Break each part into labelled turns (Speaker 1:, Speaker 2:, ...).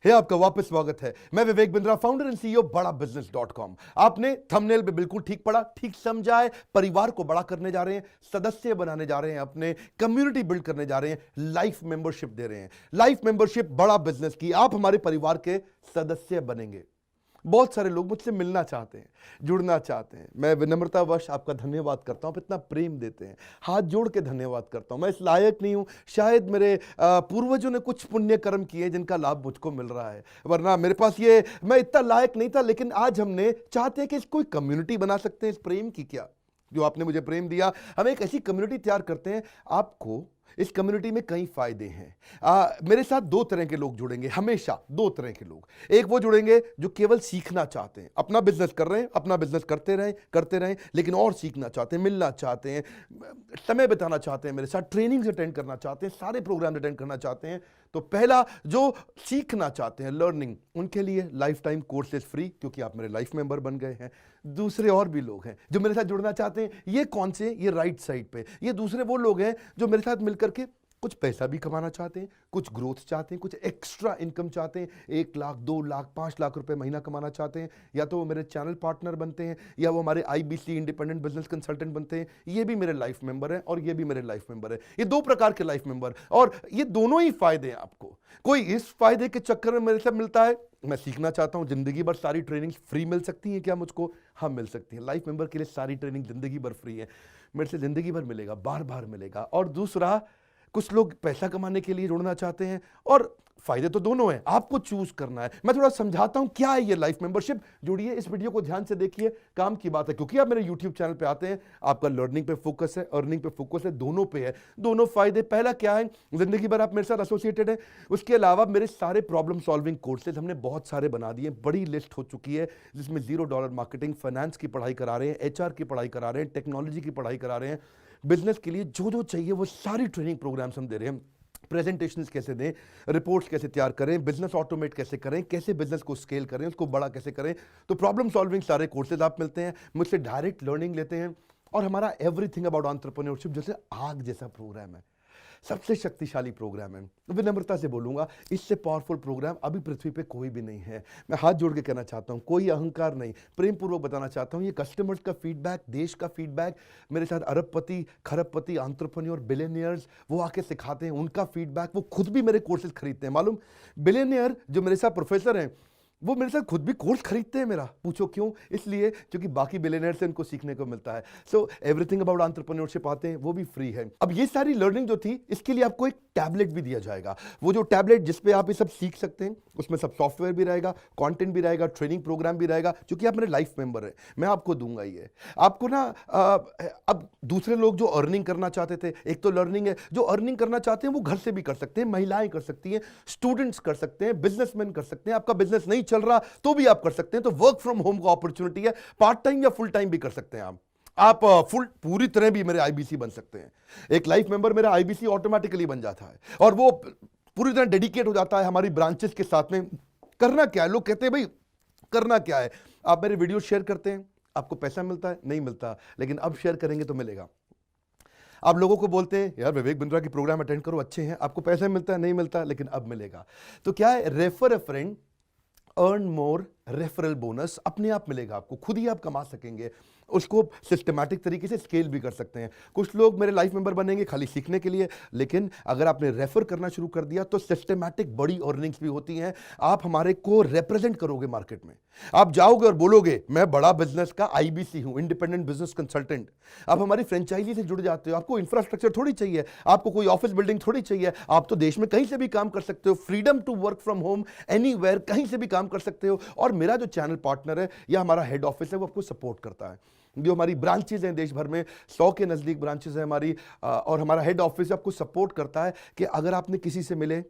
Speaker 1: आपका वापस स्वागत है। मैं Vivek Bindra, founder and CEO बड़ा बिजनेस.com। आपने थंबनेल पे बिल्कुल ठीक पढ़ा, ठीक समझा है। परिवार को बड़ा करने जा रहे हैं, सदस्य बनाने जा रहे हैं, अपने कम्युनिटी बिल्ड करने जा रहे हैं, लाइफ मेंबरशिप दे रहे हैं। लाइफ मेंबरशिप बड़ा बिजनेस की, आप हमारे परिवार के सदस्य बनेंगे। बहुत सारे लोग मुझसे मिलना चाहते हैं, जुड़ना चाहते हैं। मैं विनम्रतावश आपका धन्यवाद करता हूं, आप इतना प्रेम देते हैं, हाथ जोड़ के धन्यवाद करता हूं। मैं इस लायक नहीं हूं, शायद मेरे पूर्वजों ने कुछ पुण्य कर्म किए जिनका लाभ मुझको मिल रहा है, वरना मेरे पास ये मैं इतना लायक नहीं था। लेकिन आज हमने चाहते हैं कि इस कोई कम्युनिटी बना सकते हैं इस प्रेम की। क्या जो आपने मुझे प्रेम दिया, हम एक ऐसी कम्युनिटी तैयार करते हैं। आपको इस कम्युनिटी में कई फायदे हैं। मेरे साथ दो तरह के लोग जुड़ेंगे, हमेशा दो तरह के लोग। एक वो जुड़ेंगे जो केवल सीखना चाहते हैं, अपना बिजनेस कर रहे हैं, अपना बिजनेस करते रहें, लेकिन और सीखना चाहते हैं, मिलना चाहते हैं, समय बिताना चाहते हैं, मेरे साथ ट्रेनिंग्स अटेंड करना चाहते हैं, सारे प्रोग्राम अटेंड करना चाहते हैं। तो पहला, जो सीखना चाहते हैं, लर्निंग, उनके लिए लाइफ टाइम कोर्सेज फ्री, क्योंकि आप मेरे लाइफ मेंबर बन गए हैं। दूसरे और भी लोग हैं जो मेरे साथ जुड़ना चाहते हैं। ये कौन से? ये राइट साइड पे, ये दूसरे वो लोग हैं जो मेरे साथ मिलकर के कुछ पैसा भी कमाना चाहते हैं, कुछ ग्रोथ चाहते हैं, कुछ एक्स्ट्रा इनकम चाहते हैं। 1 लाख, 2 लाख, 5 लाख रुपए महीना कमाना चाहते हैं। या तो वो मेरे चैनल पार्टनर बनते हैं, या वो हमारे IBC इंडिपेंडेंट बिजनेस कंसल्टेंट बनते हैं। ये भी मेरे लाइफ मेंबर हैं और ये भी मेरे लाइफ मेंबर है। ये दो प्रकार के लाइफ मेंबर, और ये दोनों ही फायदे हैं आपको। कोई इस फायदे के चक्कर में मेरे से मिलता है, मैं सीखना चाहता हूं, जिंदगी भर सारी ट्रेनिंग फ्री मिल सकती है क्या मुझको? हाँ, मिल सकती है। लाइफ मेंबर के लिए सारी ट्रेनिंग जिंदगी भर फ्री है, मेरे से जिंदगी भर मिलेगा, बार बार मिलेगा। और दूसरा, कुछ लोग पैसा कमाने के लिए जुड़ना चाहते हैं, और फायदे तो दोनों हैं, आपको चूज करना है। मैं थोड़ा समझाता हूं क्या है ये लाइफ मेंबरशिप। जुड़िए, इस वीडियो को ध्यान से देखिए, काम की बात है। क्योंकि आप मेरे YouTube चैनल पे आते हैं, आपका लर्निंग पे फोकस है, अर्निंग पे फोकस है, दोनों पे है। दोनों फायदे, पहला क्या है, जिंदगी भर आप मेरे साथ एसोसिएटेड हैं। उसके अलावा मेरे सारे प्रॉब्लम सॉल्विंग कोर्सेज हमने बहुत सारे बना दिए, बड़ी लिस्ट हो चुकी है, जिसमें $0 मार्केटिंग, फाइनेंस की पढ़ाई करा रहे हैं, HR की पढ़ाई करा रहे हैं, टेक्नोलॉजी की पढ़ाई करा रहे हैं। बिजनेस के लिए जो जो चाहिए वो सारी ट्रेनिंग प्रोग्राम्स हम दे रहे हैं। प्रेजेंटेशंस कैसे दें, रिपोर्ट्स कैसे तैयार करें, बिजनेस ऑटोमेट कैसे करें, कैसे बिजनेस को स्केल करें, उसको बड़ा कैसे करें। तो प्रॉब्लम सॉल्विंग सारे कोर्सेज आप मिलते हैं, मुझसे डायरेक्ट लर्निंग लेते हैं। और हमारा एवरीथिंग अबाउट एंटरप्रेन्योरशिप जैसे आग जैसा प्रोग्राम है, सबसे शक्तिशाली प्रोग्राम है। विनम्रता से बोलूंगा, इससे पावरफुल प्रोग्राम अभी पृथ्वी पे कोई भी नहीं है। मैं हाथ जोड़ के कहना चाहता हूं, कोई अहंकार नहीं, प्रेम पूर्वक बताना चाहता हूं, ये कस्टमर्स का फीडबैक, देश का फीडबैक, मेरे साथ अरबपति, खरबपति, एंटरप्रेन्योर, बिलियनियर्स, वो आके सिखाते हैं, उनका फीडबैक, वो खुद भी मेरे कोर्सेज खरीदते हैं। मालूम, बिलियनियर जो मेरे साथ प्रोफेसर हैं, वो मेरे साथ खुद भी कोर्स खरीदते हैं मेरा। पूछो क्यों? इसलिए क्योंकि बाकी बिलियनियर से इनको सीखने को मिलता है। सो एवरीथिंग अबाउट एंटरप्रेन्योरशिप आते हैं, वो भी फ्री है। अब ये सारी लर्निंग जो थी, इसके लिए आपको एक टैबलेट भी दिया जाएगा। वो जो टैबलेट जिसपे आप ये सब सीख सकते हैं, उसमें सब सॉफ्टवेयर भी रहेगा, कंटेंट भी रहेगा, ट्रेनिंग प्रोग्राम भी रहेगा। क्योंकि आप मेरे लाइफ मेंबर है, मैं आपको दूंगा ये। आपको ना अब दूसरे लोग जो अर्निंग करना चाहते थे, एक तो लर्निंग है, जो अर्निंग करना चाहते हैं वो घर से भी कर सकते हैं, महिलाएं कर सकती हैं, स्टूडेंट्स कर सकते हैं, बिजनेसमैन कर सकते हैं। आपका बिजनेस नहीं चल रहा तो भी आप कर सकते हैं। तो वर्क फ्रॉम होम का अपॉर्चुनिटी है, पार्ट टाइम या फुल टाइम भी कर सकते हैं आप फुल पूरी तरह भी मेरे IBC बन सकते हैं। एक लाइफ मेंबर मेरा IBC ऑटोमेटिकली बन जाता है, और वो पूरी तरह डेडिकेट हो जाता है हमारी ब्रांचेस के साथ में। करना क्या है, लोग कहते हैं भाई करना क्या है, आप मेरे वीडियो शेयर करते हैं, आपको पैसा मिलता है? नहीं मिलता, लेकिन अब शेयर करेंगे तो मिलेगा। आप लोगों को बोलते हैं यार विवेक बिंद्रा की प्रोग्राम अटेंड करो, अच्छे हैं, आपको पैसा मिलता है? नहीं मिलता, लेकिन अब मिलेगा। तो क्या है, refer a friend, earn more, referral bonus अपने आप मिलेगा आपको, खुद ही आप कमा सकेंगे। उसको सिस्टमैटिक तरीके से स्केल भी कर सकते हैं। कुछ लोग मेरे लाइफ मेंबर बनेंगे खाली सीखने के लिए, लेकिन अगर आपने रेफर करना शुरू कर दिया तो सिस्टमैटिक बड़ी अर्निंग्स भी होती हैं। आप हमारे को रिप्रेजेंट करोगे मार्केट में, आप जाओगे और बोलोगे मैं बड़ा बिजनेस का IBC हूं, इंडिपेंडेंट बिजनेस कंसल्टेंट। आप हमारी फ्रेंचाइजी से जुड़ जाते हो, आपको इंफ्रास्ट्रक्चर थोड़ी चाहिए, आपको कोई ऑफिस बिल्डिंग थोड़ी चाहिए, आप तो देश में कहीं से भी काम कर सकते हो, freedom to work from home, anywhere, कहीं से भी काम कर सकते हो। और मेरा जो चैनल पार्टनर है या हमारा हेड ऑफिस है, वो आपको सपोर्ट करता है। जो हमारी ब्रांचेज हैं देश भर में, 100 के नजदीक ब्रांचेज है हमारी, और हमारा हेड ऑफिस आपको सपोर्ट करता है कि अगर आपने किसी से मिले,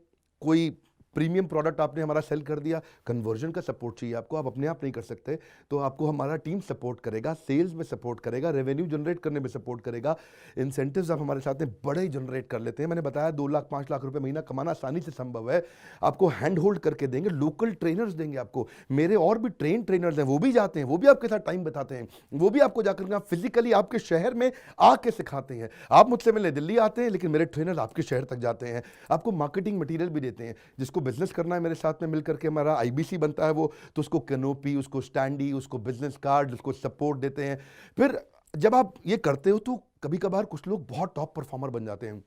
Speaker 1: कोई प्रीमियम प्रोडक्ट आपने हमारा सेल कर दिया, कन्वर्जन का सपोर्ट चाहिए आपको, आप अपने आप नहीं कर सकते, तो आपको हमारा टीम सपोर्ट करेगा, सेल्स में सपोर्ट करेगा, रेवेन्यू जनरेट करने में सपोर्ट करेगा, इंसेंटिव्स आप हमारे साथ में बड़े जनरेट कर लेते हैं। मैंने बताया 2 लाख 5 लाख रुपए महीना कमाना आसानी से संभव है। आपको हैंड होल्ड करके देंगे, लोकल ट्रेनर्स देंगे आपको, मेरे और भी ट्रेनर्स हैं, वो भी जाते हैं, वो भी आपके साथ टाइम बताते हैं, वो भी आपको जाकर फिजिकली आपके शहर में आके सिखाते हैं। आप मुझसे मिलने दिल्ली आते हैं, लेकिन मेरे ट्रेनर्स आपके शहर तक जाते हैं, आपको मार्केटिंग मटीरियल भी देते हैं, जिसको बिजनेस करना है मेरे साथ में मिलकर के, हमारा आईबीसी बनता है वो, तो उसको कैनोपी, उसको स्टैंडी, उसको बिजनेस कार्ड, उसको सपोर्ट देते हैं। फिर जब आप ये करते हो तो कभी कभार कुछ लोग बहुत टॉप परफॉर्मर बन जाते हैं,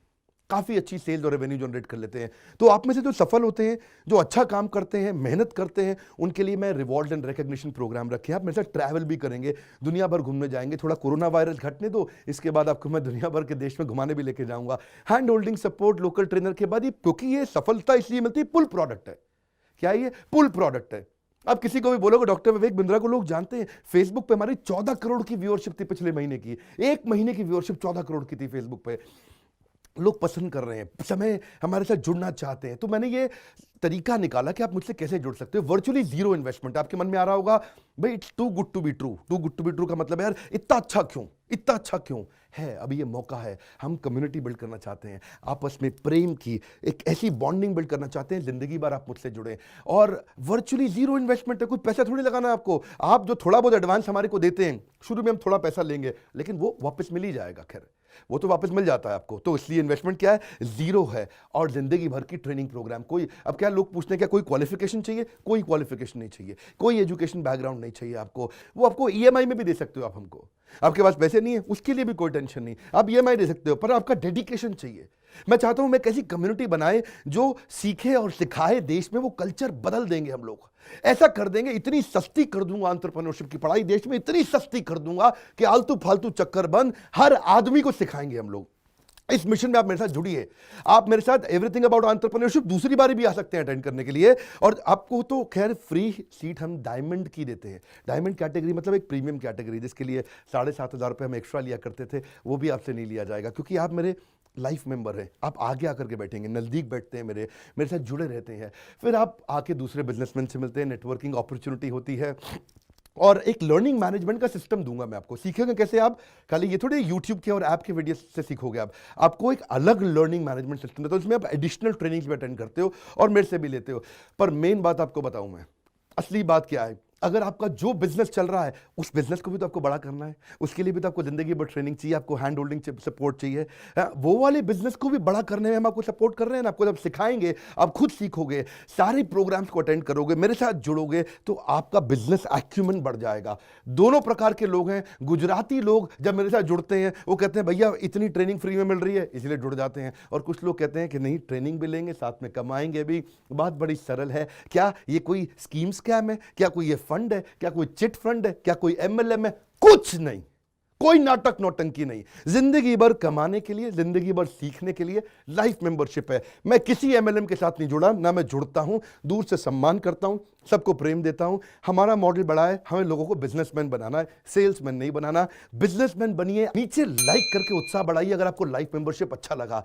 Speaker 1: काफ़ी अच्छी सेल्स और रेवेन्यू जनरेट कर लेते हैं। तो आप में से जो सफल होते हैं, जो अच्छा काम करते हैं, मेहनत करते हैं, उनके लिए मैं रिवॉर्ड एंड रिकग्निशन प्रोग्राम रखे हैं। आप मेरे साथ ट्रैवल भी करेंगे, दुनिया भर घूमने जाएंगे। थोड़ा कोरोना वायरस घटने दो, इसके बाद आपको मैं दुनिया भर के देश में घुमाने भी लेके जाऊंगा। Hand holding support, local trainer के बाद ये, क्योंकि ये सफलता इसलिए मिलती है, पुल प्रोडक्ट है। क्या ये पुल प्रोडक्ट है? आप किसी को भी बोलोगे डॉक्टर विवेक बिंद्रा को लोग जानते हैं, फेसबुक पे हमारी 14 करोड़ की व्यूअरशिप थी पिछले महीने की। एक महीने की व्यूअरशिप 14 करोड़ की थी फेसबुक पे। लोग पसंद कर रहे हैं, समय हमारे साथ जुड़ना चाहते हैं। तो मैंने ये तरीका निकाला कि आप मुझसे कैसे जुड़ सकते हो। Virtually zero investment. आपके मन में आ रहा होगा भाई it's too good to be true. Too good to be true का मतलब यार इतना अच्छा क्यों, इतना अच्छा क्यों है? अभी ये मौका है, हम कम्युनिटी बिल्ड करना चाहते हैं, आपस में प्रेम की एक ऐसी बॉन्डिंग बिल्ड करना चाहते हैं, जिंदगी भर आप मुझसे जुड़े। और वर्चुअली जीरो इन्वेस्टमेंट है, कुछ पैसा थोड़ी लगाना है आपको। आप जो थोड़ा बहुत एडवांस हमारे को देते हैं, शुरू में हम थोड़ा पैसा लेंगे, लेकिन वो वापस मिल ही जाएगा। खैर वो तो वापस मिल जाता है आपको। तो इसलिए इन्वेस्टमेंट क्या है? जीरो है। और जिंदगी भर की ट्रेनिंग प्रोग्राम। कोई, अब क्या लोग पूछते हैं क्या कोई क्वालिफिकेशन चाहिए? कोई क्वालिफिकेशन नहीं चाहिए, कोई एजुकेशन बैकग्राउंड नहीं चाहिए आपको। वो आपको ईएमआई में भी दे सकते हो आप हमको। आपके पास पैसे नहीं है उसके लिए भी कोई टेंशन नहीं, आप ईएमआई दे सकते हो, पर आपका डेडिकेशन चाहिए। मैं चाहता हूं मैं कैसी कम्युनिटी बनाए जो सीखे और सिखाए देश में, वो कल्चर बदल देंगे हम लोग। ऐसा कर देंगे, इतनी सस्ती कर दूंगा एंटरप्रेन्योरशिप की पढ़ाई देश में, इतनी सस्ती कर दूंगा कि आलतू फालतू चक्कर बंद, हर आदमी को सिखाएंगे हम लोग। इस मिशन में आप मेरे साथ जुड़िए। आप मेरे साथ एवरीथिंग अबाउट एंटरप्रेन्योरशिप दूसरी बारी भी आ सकते हैं अटेंड करने के लिए। और आपको तो खैर फ्री सीट हम डायमंड की देते हैं। डायमंड कैटेगरी मतलब एक प्रीमियम कैटेगरी, जिसके लिए 7,500 रुपये हम एक्स्ट्रा लिया करते थे, वो भी आपसे नहीं लिया जाएगा, क्योंकि आप मेरे लाइफ मेंबर हैं। आप आगे आकर के बैठेंगे, नज़दीक बैठते हैं, मेरे साथ जुड़े रहते हैं। फिर आप आके दूसरे बिजनेसमैन से मिलते हैं, नेटवर्किंग अपॉर्चुनिटी होती है। और एक लर्निंग मैनेजमेंट का सिस्टम दूंगा मैं आपको। सीखेंगे कैसे? आप खाली ये थोड़े यूट्यूब के और ऐप के वीडियो से सीखोगे। आप आपको एक अलग लर्निंग मैनेजमेंट सिस्टम है, तो इसमें आप एडिशनल ट्रेनिंग्स भी अटेंड करते हो और मेरे से भी लेते हो। पर मेन बात आपको बताऊं मैं, असली बात क्या है, अगर आपका जो बिजनेस चल रहा है उस बिजनेस को भी तो आपको बड़ा करना है, उसके लिए भी तो आपको जिंदगी भर ट्रेनिंग चाहिए, आपको हैंड होल्डिंग सपोर्ट चाहिए। वो वाले बिजनेस को भी बड़ा करने में हम आपको सपोर्ट कर रहे हैं ना। आपको जब सिखाएंगे, आप खुद सीखोगे, सारे प्रोग्राम्स को अटेंड करोगे, मेरे साथ जुड़ोगे, तो आपका बिजनेस एक्यूमेंट बढ़ जाएगा। दोनों प्रकार के लोग हैं। गुजराती लोग जब मेरे साथ जुड़ते हैं वो कहते हैं भैया इतनी ट्रेनिंग फ्री में मिल रही है, इसलिए जुड़ जाते हैं। और कुछ लोग कहते हैं कि नहीं, ट्रेनिंग भी लेंगे, साथ में कमाएंगे भी। बात बड़ी सरल है। क्या ये कोई स्कीम स्कैम है? क्या कोई ये फंड है? क्या कोई चिट फंड है? क्या कोई एमएलएम है? कुछ नहीं, कोई नाटक नौटंकी नहीं। जिंदगी भर कमाने के लिए, जिंदगी भर सीखने के लिए लाइफ मेंबरशिप है। मैं किसी एमएलएम के साथ नहीं जुड़ा, ना मैं जुड़ता हूं। दूर से सम्मान करता हूं, सबको प्रेम देता हूं। हमारा मॉडल बड़ा है, हमें लोगों को बिजनेसमैन बनाना है, सेल्समैन नहीं बनाना। बिजनेसमैन बनिए। नीचे लाइक करके उत्साह बढ़ाइए अगर आपको लाइफ मेंबरशिप अच्छा लगा।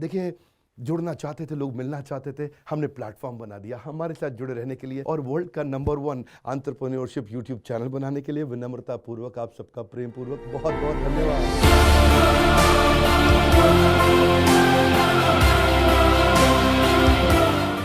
Speaker 1: देखिए, जुड़ना चाहते थे लोग, मिलना चाहते थे, हमने प्लेटफॉर्म बना दिया हमारे साथ जुड़े रहने के लिए। और वर्ल्ड का नंबर 1 एंटरप्रेन्योरशिप यूट्यूब चैनल बनाने के लिए विनम्रता पूर्वक आप सबका प्रेम पूर्वक बहुत बहुत धन्यवाद।